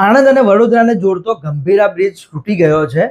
આણંદ અને વડોદરાને જોડતો ગંભીરા બ્રિજ તૂટી ગયો છે.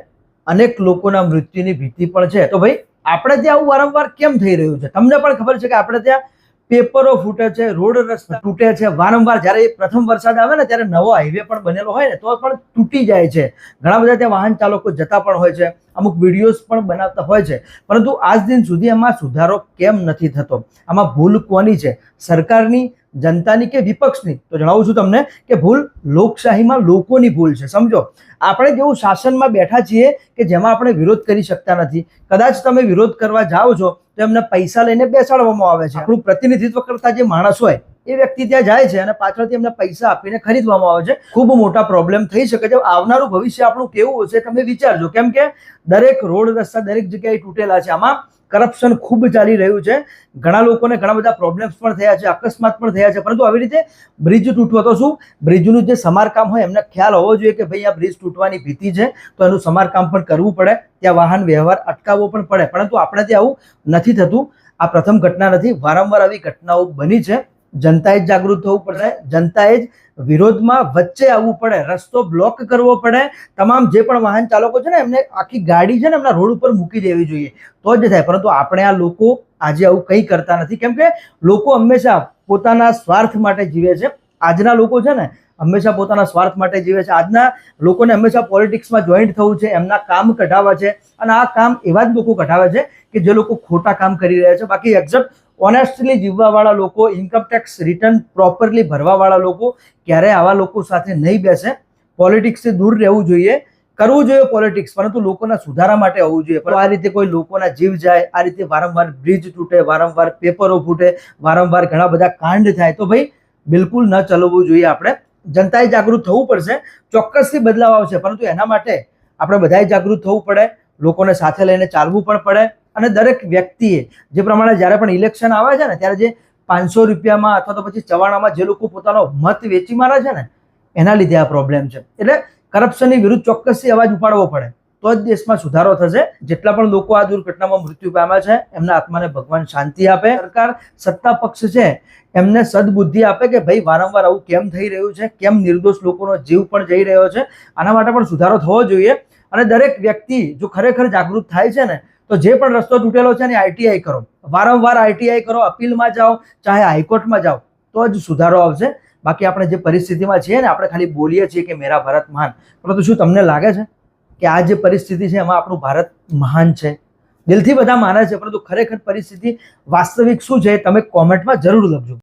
અનેક લોકોના મૃત્યુની ભીતિ પણ છે. તો ભાઈ આપણે ત્યાં આવું વારંવાર કેમ થઈ રહ્યું છે? તમને પણ ખબર છે કે આપણે ત્યાં પેપરો ફૂટે છે, રોડ રસ્તા તૂટે છે વારંવાર. જ્યારે પ્રથમ વરસાદ આવે ને ત્યારે નવો હાઈવે પણ બનેલો હોય ને તો પણ તૂટી જાય છે. ઘણા બધા ત્યાં વાહન ચાલકો જતા પણ હોય છે, અમુક વિડીયોઝ પણ બનાવતા હોય છે. પરંતુ આજ દિન સુધી એમાં સુધારો કેમ નથી થતો? આમાં ભૂલ કોની છે? સરકારની, જનતાની કે વિપક્ષની? તો જણાવું છું તમને કે ભૂલ લોકશાહીમાં લોકોની ભૂલ છે. સમજો, આપણે જેવું શાસનમાં બેઠા છીએ કે જેમાં આપણે વિરોધ કરી શકતા નથી. કદાચ તમે વિરોધ કરવા જાઓ છો તો એમને પૈસા લઈને બેસાડવામાં આવે છે. આપણું પ્રતિનિધિત્વ કરતા જે માણસ હોય એ વ્યક્તિ ત્યાં જાય છે અને પાછળથી એમને પૈસા આપીને ખરીદવામાં આવે છે. ખૂબ મોટા પ્રોબ્લેમ થઈ શકે છે. આવનારું ભવિષ્ય આપણું કેવું હશે તમે વિચારજો. કેમ કે દરેક રોડ રસ્તા દરેક જગ્યાએ તૂટેલા છે. આમાં કરપ્શન ખૂબ ચાલી રહ્યું છે. ઘણા લોકોને ઘણા બધા પ્રોબ્લેમ્સ પણ થયા છે, અકસ્માત પણ થયા છે. પરંતુ આવી રીતે બ્રિજ તૂટવો તો શું, બ્રિજનું જે સમારકામ હોય એમને ખ્યાલ હોવો જોઈએ કે ભાઈ આ બ્રિજ તૂટવાની ભીતિ છે તો એનું સમારકામ પણ કરવું પડે, ત્યાં વાહન વ્યવહાર અટકાવવો પણ પડે. પરંતુ આપણે ત્યાં આવું નથી થતું. આ પ્રથમ ઘટના નથી, વારંવાર આવી ઘટનાઓ બની છે. જનતાએ જ જાગૃત થવું પડે, જનતાએ જ વિરોધમાં વચ્ચે આવવું પડે, રસ્તો બ્લોક કરવો પડે. તમામ જે પણ વાહન ચાલકો છે ને એમને આખી ગાડી છે ને એમના રોડ ઉપર મૂકી દેવી જોઈએ, તો જ થાય. પરંતુ આપણે આ લોકો આજે આવું કંઈ કરતા નથી. કેમ કે લોકો હંમેશા પોતાના સ્વાર્થ માટે જીવે છે. આજના લોકો છે ને હંમેશા પોતાના સ્વાર્થ માટે જીવે છે. આજના લોકોને હંમેશા પોલિટિક્સમાં જોઈન્ટ થવું છે, એમના કામ કઢાવવા છે. અને આ કામ એવા જ લોકો કઢાવે છે કે જે લોકો ખોટા કામ કરી રહ્યા છે. બાકી એક્ઝેક્ટ ઓનેસ્ટલી જીવવાવાળા લોકો, ઇન્કમ ટેક્સ રિટર્ન પ્રોપરલી ભરવાવાળા લોકો ક્યારેય આવા લોકો સાથે નહીં બેસે. પોલિટિક્સથી દૂર રહેવું જોઈએ, કરવું જોઈએ પોલિટિક્સ, પરંતુ લોકોના સુધારા માટે હોવું જોઈએ. પણ આ રીતે કોઈ લોકોના જીવ જાય, આ રીતે વારંવાર બ્રિજ તૂટે, વારંવાર પેપરો ફૂટે, વારંવાર ઘણા બધા કાંડ થાય તો ભાઈ બિલકુલ ન ચલાવવું જોઈએ. આપણે જનતાએ જાગૃત થવું પડશે. ચોક્કસથી બદલાવ આવશે, પરંતુ એના માટે આપણે બધાએ જાગૃત થવું પડે, લોકોને સાથે લઈને ચાલવું પણ પડે. અને દરેક વ્યક્તિએ જે પ્રમાણે જ્યારે પણ ઇલેક્શન આવે છે ને ત્યારે જે 500 રૂપિયામાં અથવા તો પછી ચવાણામાં જે લોકો પોતાનો મત વેચી મારે છે ને એના લીધે આ પ્રોબ્લેમ છે. એટલે કરપ્શનની વિરુદ્ધ ચોક્કસથી અવાજ ઉપાડવો પડે, તો જ દેશમાં સુધારો થશે. જેટલા પણ લોકો આ દુર્ઘટનામાં મૃત્યુ પામ્યા છે એમના આત્માને ભગવાન શાંતિ આપે. સરકાર, સત્તા પક્ષ છે એમને સદબુદ્ધિ આપે કે ભાઈ વારંવાર આવું કેમ થઈ રહ્યું છે, કેમ નિર્દોષ લોકોનો જીવ પણ જઈ રહ્યો છે. આના માટે પણ સુધારો થવો જોઈએ. અને દરેક વ્યક્તિ જો ખરેખર જાગૃત થાય છે ને તો જે પણ રસ્તો તૂટેલો છે ને આઈટીઆઈ કરો, વારંવાર આઈટીઆઈ કરો, અપીલમાં જાઓ, ચાહે હાઈકોર્ટમાં જાઓ, તો જ સુધારો આવશે. બાકી આપણે જે પરિસ્થિતિમાં છીએ ને આપણે ખાલી બોલીએ છીએ કે મેરા ભારત મહાન, પરંતુ શું તમને લાગે છે કે આ જે પરિસ્થિતિ છે એમાં આપણું ભારત મહાન છે? દિલથી બધા માને છે, પરંતુ ખરેખર પરિસ્થિતિ વાસ્તવિક શું છે તમે કોમેન્ટમાં જરૂર લખજો.